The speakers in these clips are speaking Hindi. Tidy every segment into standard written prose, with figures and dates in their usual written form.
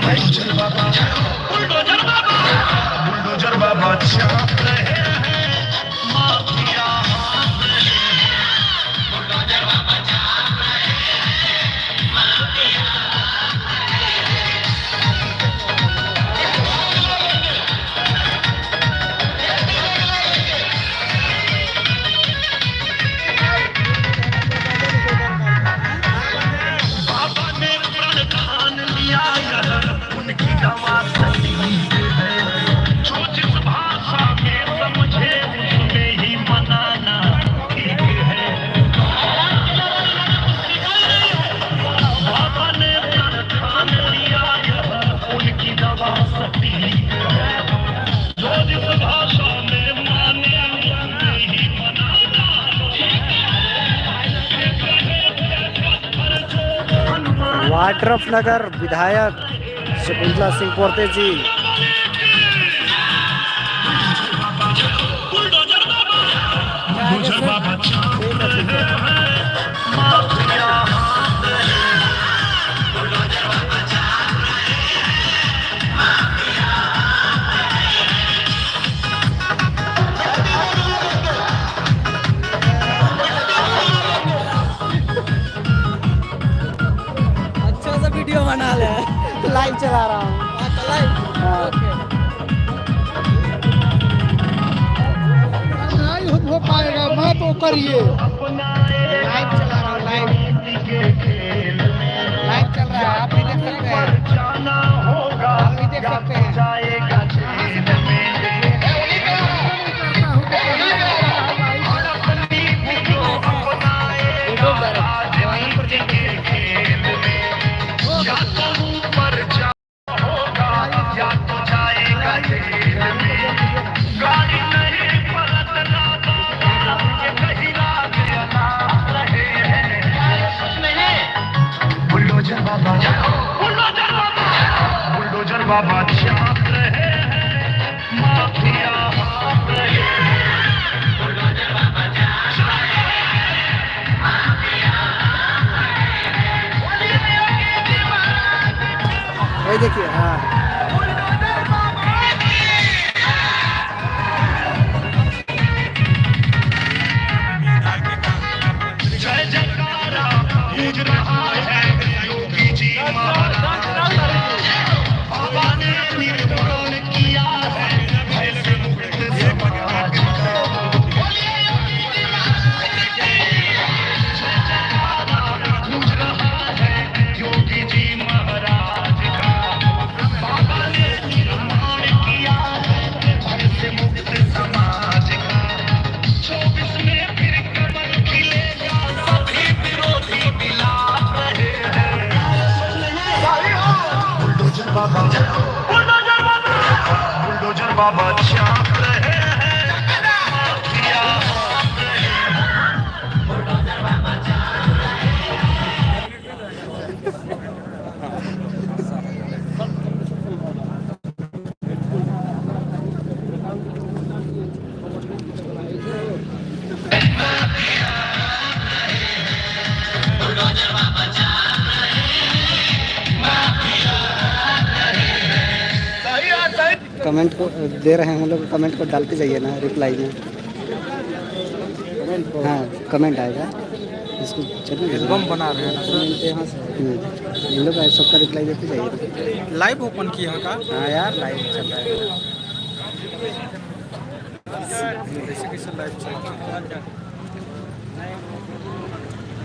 बुलडोजर बाबा छाप रहे हैं माफिया। बाबा ने प्रण ठान लिया यह उनकी दवा सही है। जो जिस भाषा में समझे उसमें ही मनाना ठीक है। बाबा ने प्रण ठान लिया यह उनकी दवा सही है। जो जिस भाषा में माने उसमें ही मनाना ठीक है। वाड्रफनगर विधायक शकुंतला सिंह पोर्ते जी। बुलडोजर बाबा छाप रहे हैं माफिया। अच्छा सा वीडियो बना ले, लाइव चला रहा हूँ। नहीं हो पाएगा, मैं तो करिए। लाइव चला रहा हूँ, लाइव चल रहा है, आप भी देख सकते हैं, आप भी देख सकते हैं। या तो ऊपर जा होगा या तो जाएगा जेल में। गाड़ी नहीं पलटना बाबा ये कहीं लाग ना रहे हैं। बुलडोजर बाबा बुलडोजर बाबा छाप रहे हैं माफिया हाँक रहे हैं। वही देखिए। हाँ, जय जयकारा गूंज रहा है योगी जी महाराज। बाबा ने निर्माण किया है भय से मुक्त समाज। जय जयकारा गूंज रहा है योगी जी महाराज का। बाबा ने निर्माण किया है भय से मुक्त समाज का। 24 में फिर कमल खिलेगा सभी विरोधी मिला रहे हैं। बुलडोजर बाबा बुलडोजर बाबा छाप रहे हैं माफिया हाँक रहे हैं। कमेंट को दे रहे हैं हम लोग, कमेंट को डालते जाइए ना रिप्लाई में। हाँ, कमेंट आएगा इसको। चलिए एल्बम बना रहे हैं ना सर? यहाँ से हम लोग सबका रिप्लाई देते जाइए। लाइव ओपन किया का? हाँ यार, लाइव चल रहा है। कैसे कैसे लाइव चल रहा है?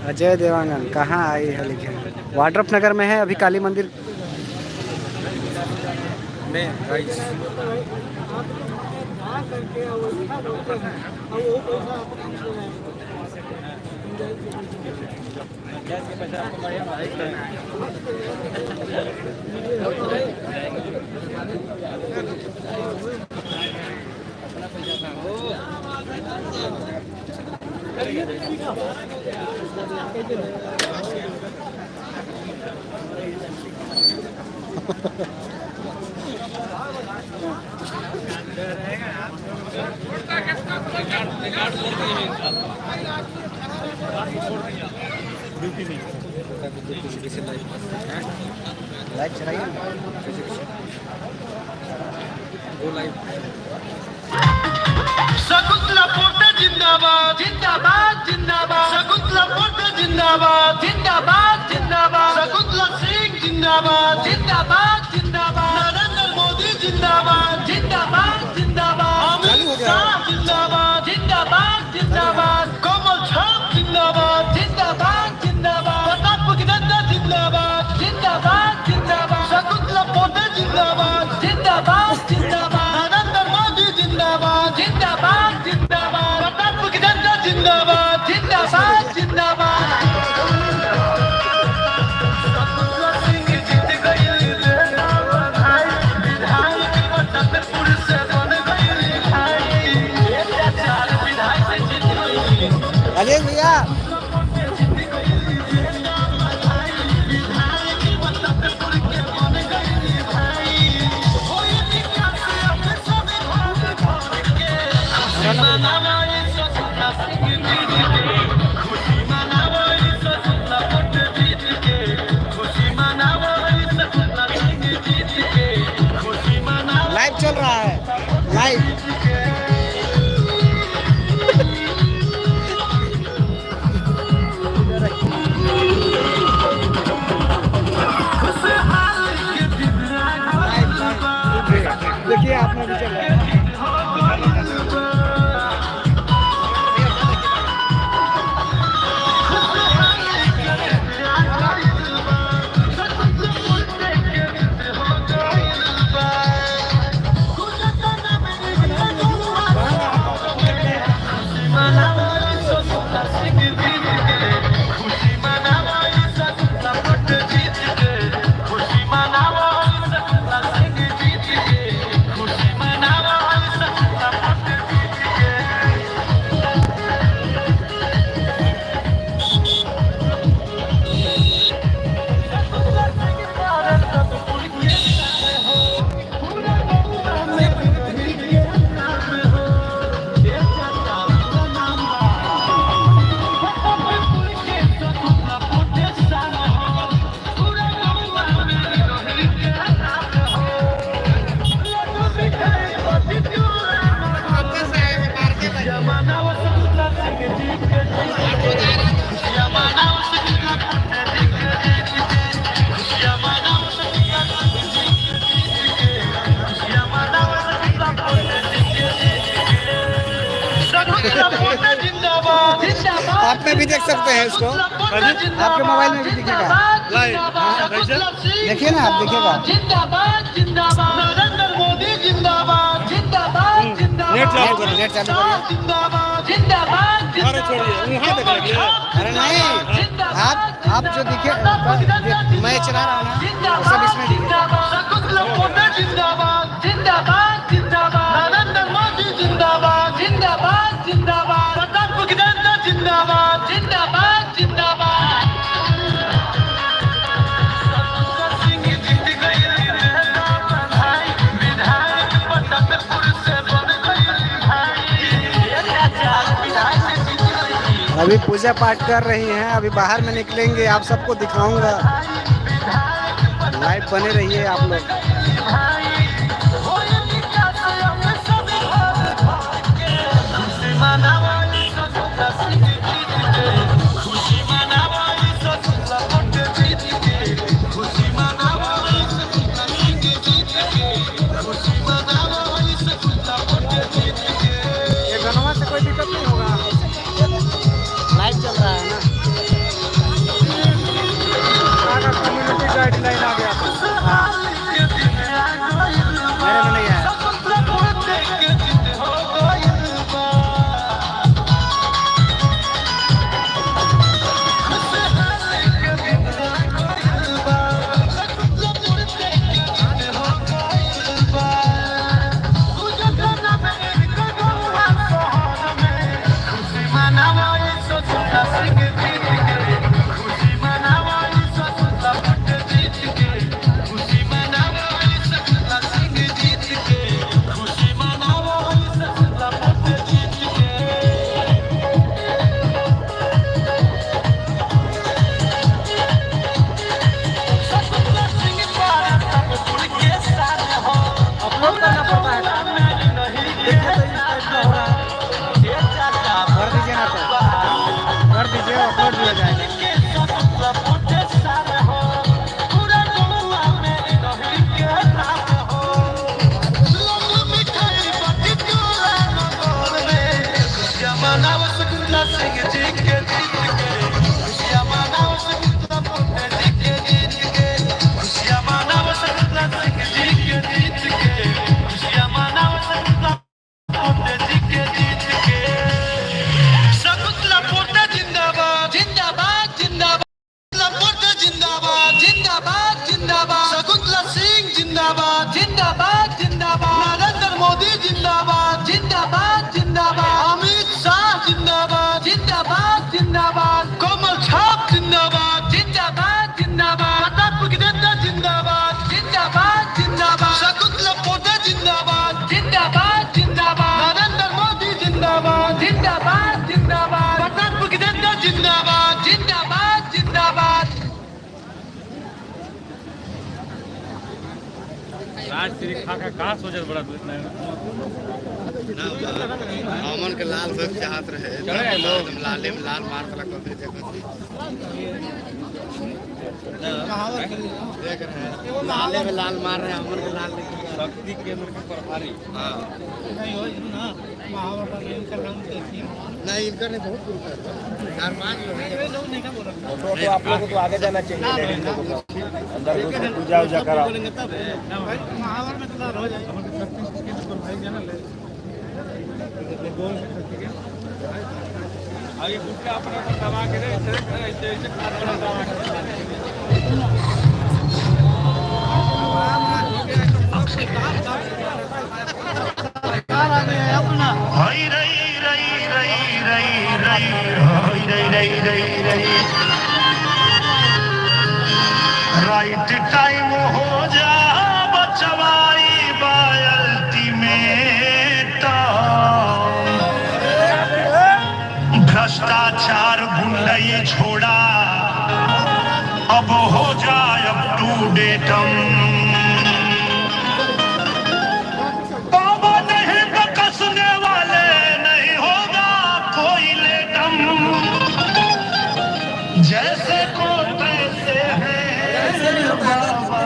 अजय देवांगन कहाँ आई है लिखे? वाड्रफनगर में है अभी काली मंदिर में गाइस। ड्यूटी नहीं लाइव चलाइए ना। वो लाइव शकुंतला पोटे जिंदाबाद जिंदाबाद जिंदाबाद शकुंतला पोटे जिंदाबाद जिंदाबाद जिंदाबाद शकुंतला सिंह जिंदाबाद जिंदाबाद जिंदाबाद नरेंद्र मोदी जिंदाबाद जिंदाबाद जिंदाबाद अमित शाह जिंदाबाद जिंदाबाद जिंदाबाद कमल छाप जिंदाबाद जिंदाबाद जिंदाबाद प्रताप गगनंदा जिंदाबाद जिंदाबाद जिंदाबाद शकुंतला पोटे जिंदाबाद जिंदाबाद जिंदाबाद नरेंद्र मोदी जिंदाबाद जिंदाबाद जिंदाबाद प्रताप गगनंदा जिंदाबाद जिंदाबाद जिंदाबाद शकुंतला सिंह जीत गई विधायक मुजफ्फरपुर से बन गई चार विधायक से जीत गई अरे भैया लाइव चल रहा है लाइव। देखिए आपने भी चल रहा है। आप में भी देख सकते हैं इसको, आपके मोबाइल में भी दिखेगा। देखिए ना, आप देखिएगा। जिंदाबाद जिंदाबाद नरेंद्र मोदी जिंदाबाद जिंदाबाद जिंदाबाद नेट चालू करो, नेट चालू करो। जिंदाबाद जिंदाबाद अरे नहीं, आप जो दिखे मैं चला रहा हूँ ना, वो सब इसमें दिखेगा। शकुंतला पोटे जिंदाबाद जिंदाबाद जिंदाबाद नरेंद्र मोदी जिंदाबाद जिंदाबाद जिंदाबाद प्रताप गगनंदा जिंदाबाद जिंदाबाद जिंदाबाद शकुंतला सिंह जीत गई विधायक मुजफ्फरपुर से बन गई चार विधायक से जीत गई। अभी पूजा पाठ कर रही हैं, अभी बाहर में निकलेंगे, आप सबको दिखाऊंगा। लाइव बने रहिए आप लोग। ये गनवा से कोई दिक्कत नहीं होगा, लाइव चल रहा है ना। कम्युनिटी गाइडलाइन आ गया। हाँ, मेरे में नहीं आया। राजश्री खा कहाँ सोचत बड़ा तू इतना अमन के लाल भग चाहत रहे चले लोग। एकदम लाले में लाल मार तला कर देख रहे हैं लाले में लाल मार रहे हैं अमन के लाल शक्ति केंद्र के प्रभारी हाँ नहीं इनका नहीं बहुत दूर है यार मान लो तो आप लोगों को तो आगे जाना चाहिए अंदर घुस के पूजा उजा कराओ महावर में तो हो जाए आगे गुटका अपना दबा के दे ऐसे ऐसे दबा के हाय रई रई रई रई रई हाय रई रई रई रई राइट टाइम हो जा बचवाई अल्टीमेट भ्रष्टाचार भूलई छोड़ा अब हो जाए अप टू डेटम बाबा नहीं तो कसने वाले नहीं होगा कोई लेटम जैसे को तैसे है बाबा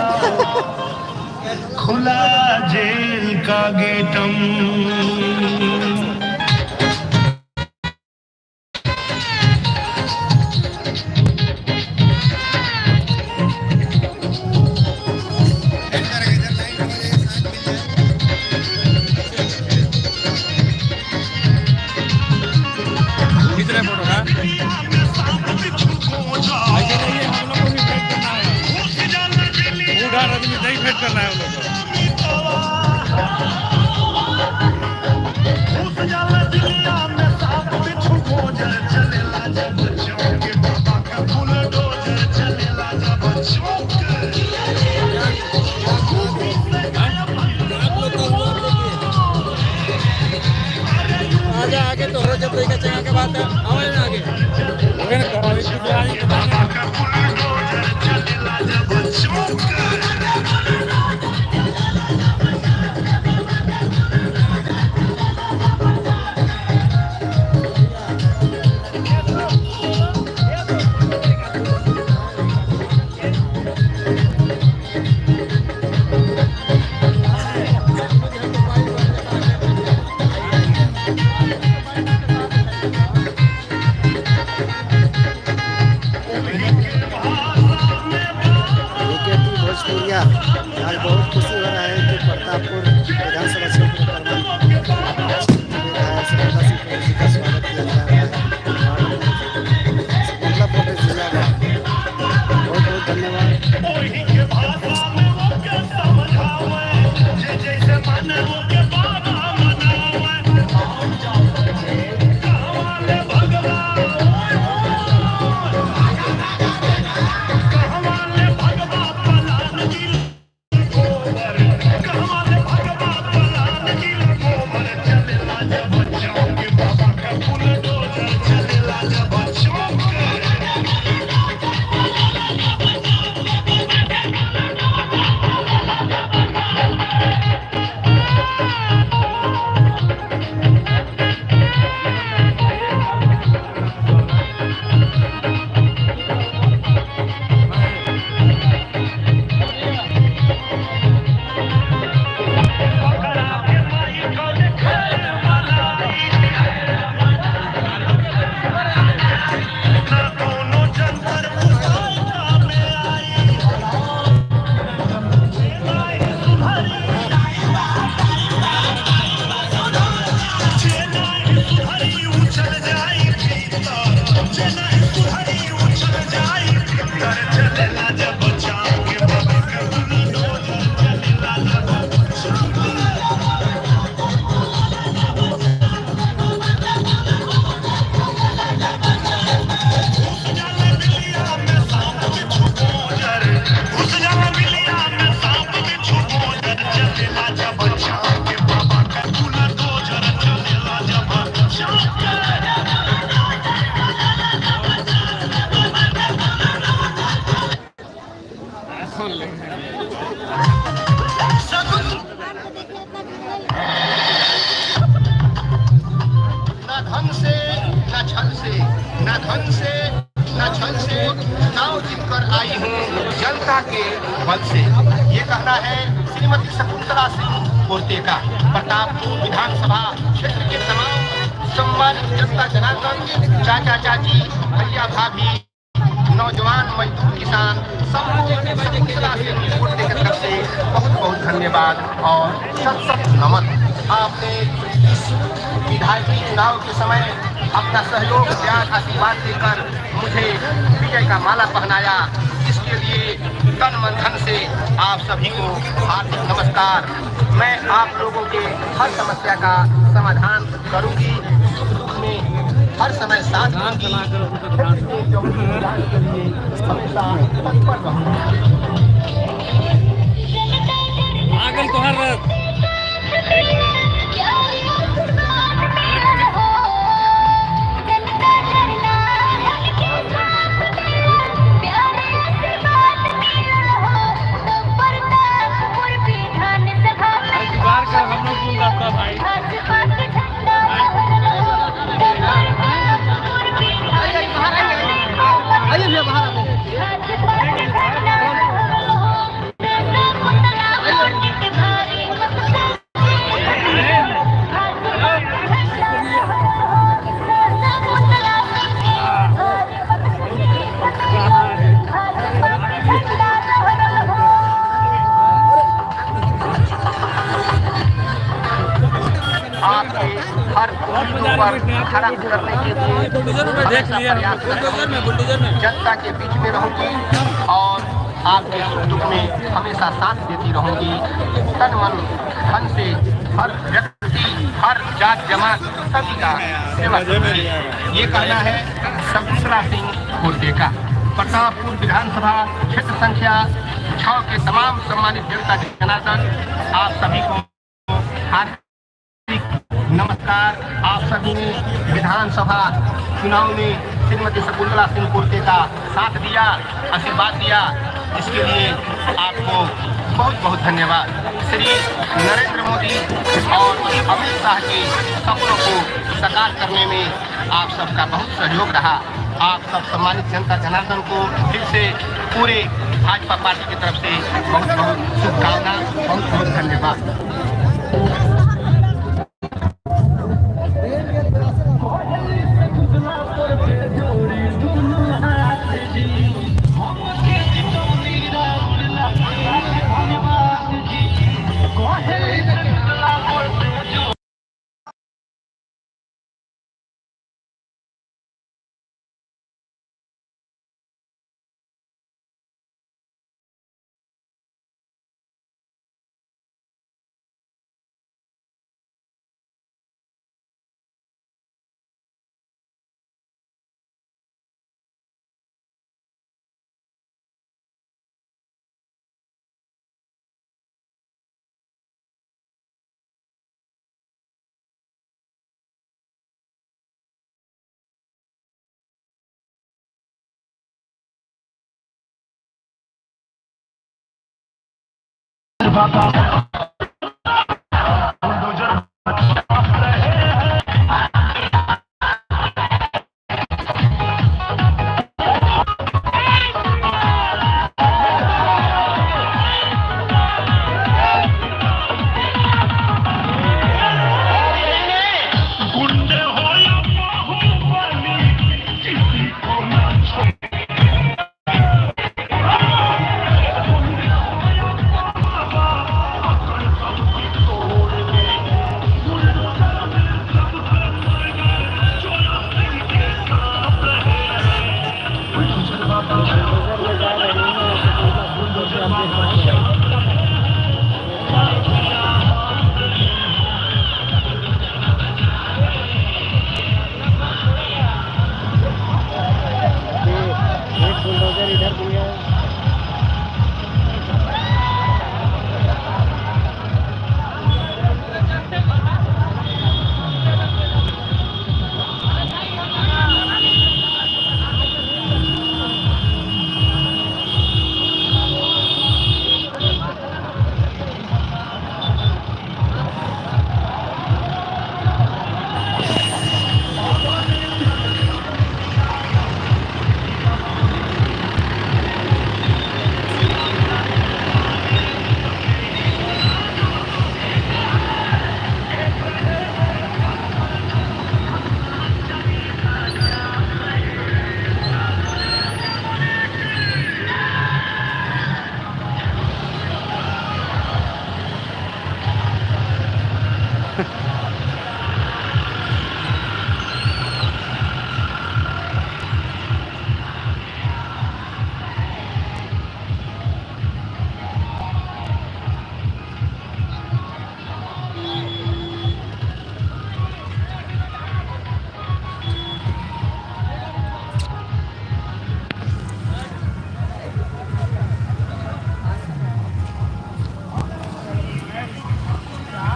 खुला जेल का गेटम कितने फोटो का ऐसे नहीं है हम लोग को भी भेंट करना है बूढ़ा आदमी नहीं भेंट करना है हम लोग को आगे आगे तो हो जब लेके चला के बात है आवाज ना आगे फिर करावी की जानी के बाद भोजपुरिया आज बहुत खुशी हो रहा है कि प्रतापपुर विधानसभा क्षेत्र का स्वागत किया जा रहा है जिला का बहुत बहुत धन्यवाद श्रीमती शकुंतला सिंह पोर्ते का प्रतापपुर विधानसभा क्षेत्र के तमाम सम्मानित जनता जनार्दन, चाचा चाची, भैया भाभी, नौजवान मजदूर किसान सब शकुंतला सिंह पोर्ते की तरफ से बहुत बहुत धन्यवाद और सत सत नमन। आपने इस विधायकी चुनाव के समय अपना सहयोग, प्यार, आशीर्वाद देकर मुझे विजय का माला पहनाया। इसके लिए तन मन धन से आप सभी को हार्दिक नमस्कार। मैं आप लोगों के हर समस्या का समाधान करूंगी, सुख दुख में हर समय साथ दूंगी। हमेशा तत्पर रहूंगी। आगल तो हर हर पर खड़ा करने के लिए जनता के बीच में रहूंगी और आपके सुख दुख में हमेशा साथ देती रहूंगी। तन मन धन से हर व्यक्ति, हर जात जमात सभी का सेवा करूंगी। ये कहना है शकुंतला सिंह पोर्ते का। प्रतापपुर विधानसभा क्षेत्र संख्या 6 के तमाम सम्मानित जनता जनार्दन, आप सभी को हार्दिक नमस्कार। आप सभी ने विधानसभा चुनाव में श्रीमती शकुंतला सिंह पोर्ते का साथ दिया, आशीर्वाद दिया, इसके लिए आपको बहुत बहुत धन्यवाद। श्री नरेंद्र मोदी और अमित शाह के सपनों को साकार करने में आप सबका बहुत सहयोग रहा। आप सब सम्मानित जनता जनार्दन को फिर से पूरे भाजपा पार्टी की तरफ से बहुत बहुत शुभकामना, बहुत बहुत धन्यवाद।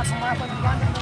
Thank you.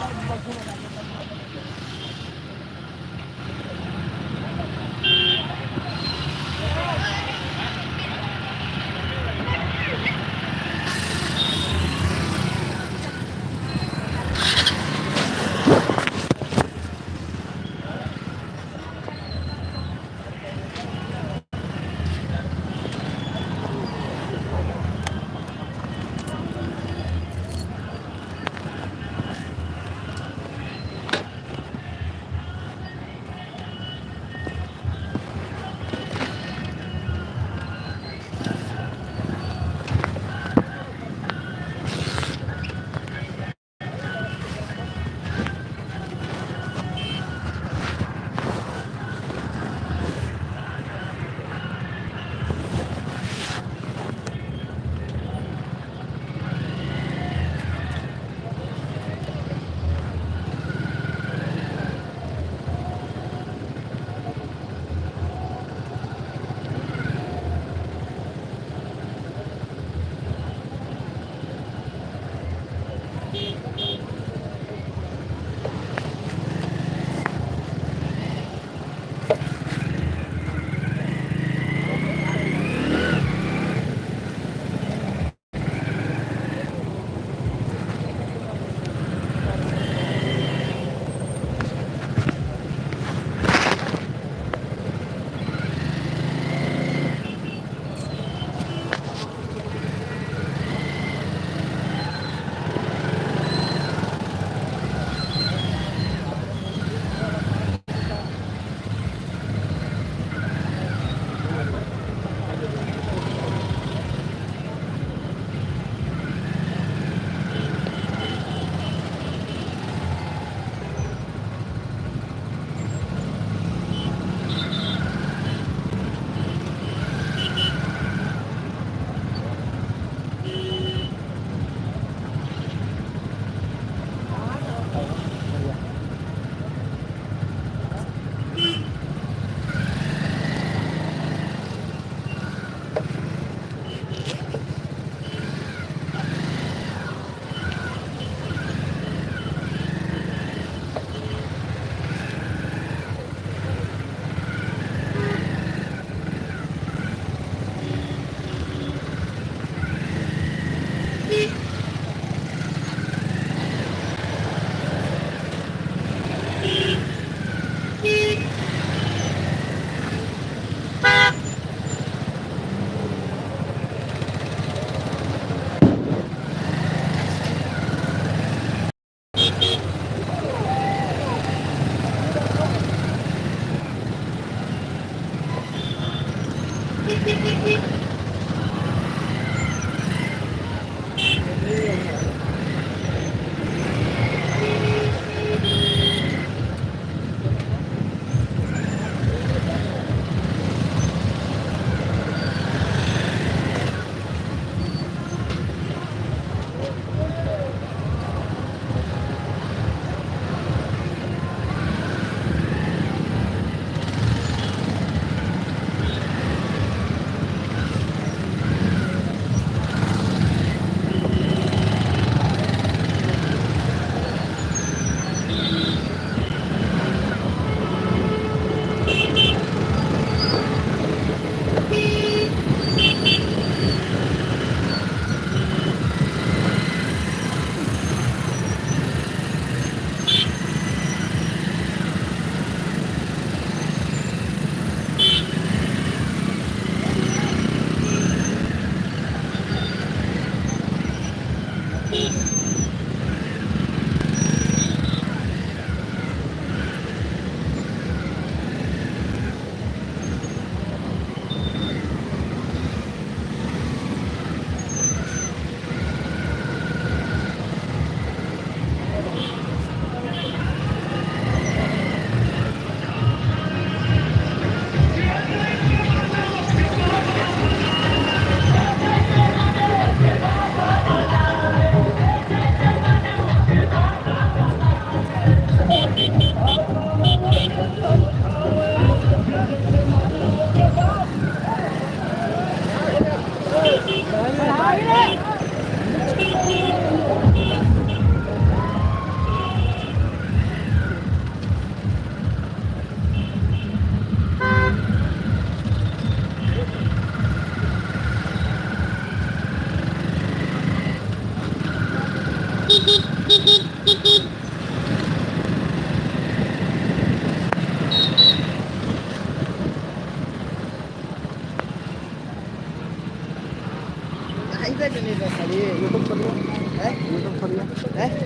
ये तो खोलिए,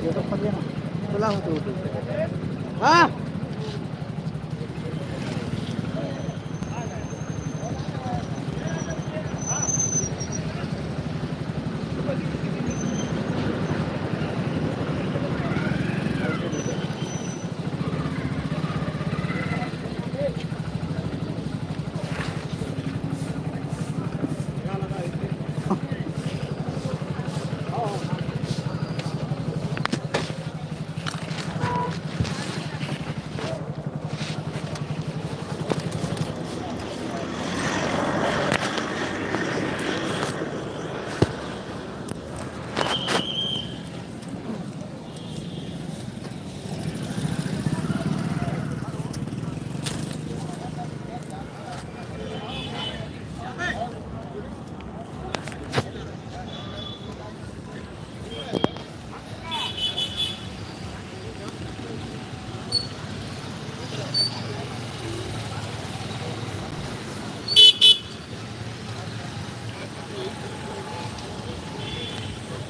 ये तो खोलिए ना, खुला हो तो हाँ।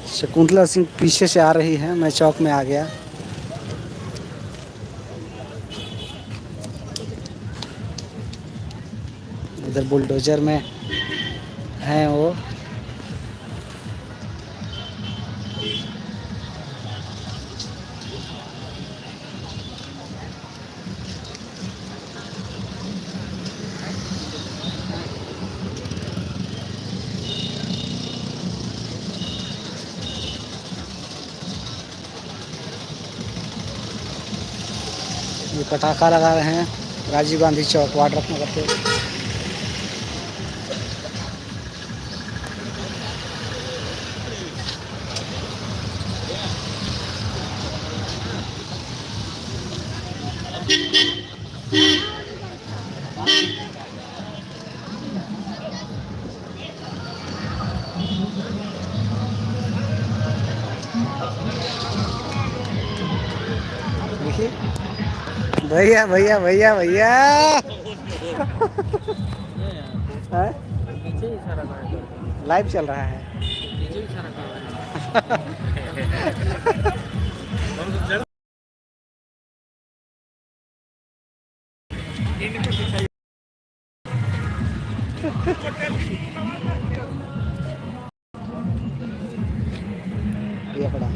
शकुंतला सिंह पीछे से आ रही है, मैं चौक में आ गया। इधर बुलडोजर में हैं वो। ये पटाखा लगा रहे हैं राजीव गांधी चौक वाड्रफ नगर पे। देखिए भैया भैया भैया भैया लाइव चल रहा है। ये पड़ा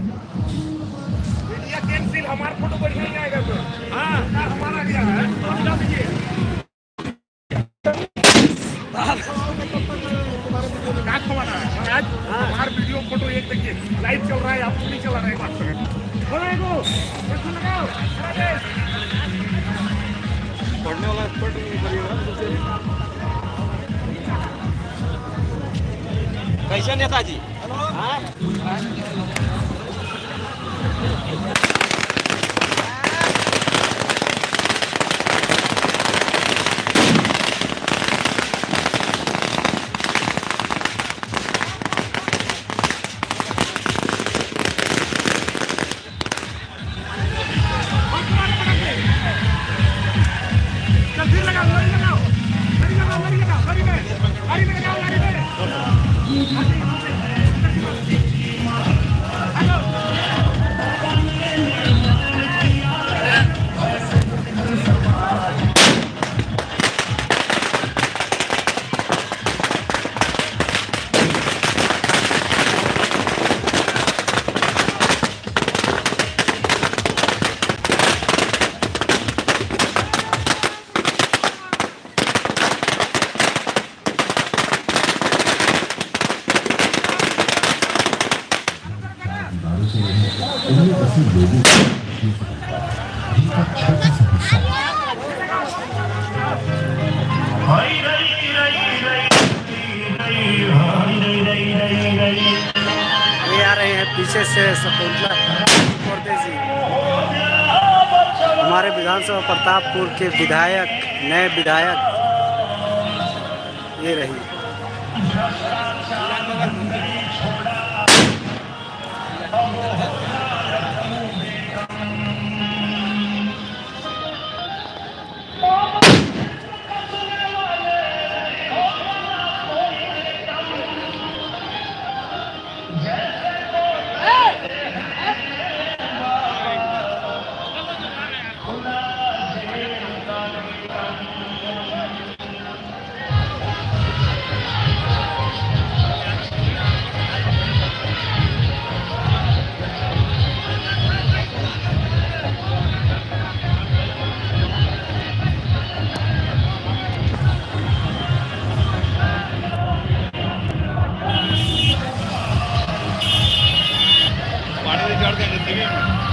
हमारा फोटो बढ़िया नहीं आएगा तो हाँ हमारा गया है समझा दीजिए क्या खवाना है आज हमारा वीडियो फोटो एक देखिए लाइव चल रहा है आपको नहीं चला रहा है बात पढ़ने वाला एक्सपर्ट कैसे नेताजी ये आ रहे हैं पीछे से शकुंतला परदेसी, हमारे विधानसभा प्रतापपुर के विधायक, नए विधायक ये रही। ये